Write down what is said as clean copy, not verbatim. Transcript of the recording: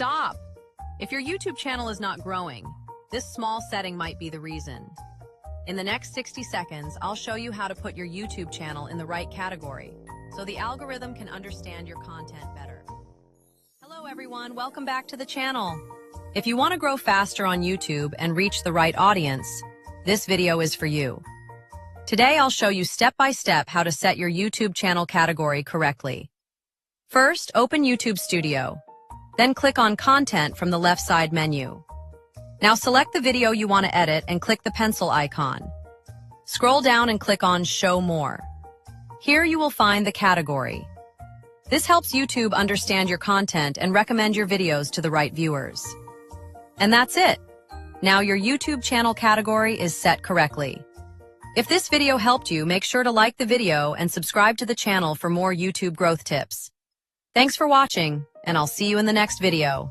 stop! If your YouTube channel is not growing, this small setting might be the reason. In the next 60 seconds, I'll show you how to put your YouTube channel in the right category, so the algorithm can understand your content better. Hello everyone, welcome back to the channel. If you want to grow faster on YouTube and reach the right audience, this video is for you. Today I'll show you step-by-step how to set your YouTube channel category correctly. First, open YouTube Studio. Then click on Content from the left side menu. Now select the video you want to edit and click the pencil icon. Scroll down and click on Show More. Here you will find the category. This helps YouTube understand your content and recommend your videos to the right viewers. And that's it. Now your YouTube channel category is set correctly. If this video helped you, make sure to like the video and subscribe to the channel for more YouTube growth tips. Thanks for watching, and I'll see you in the next video.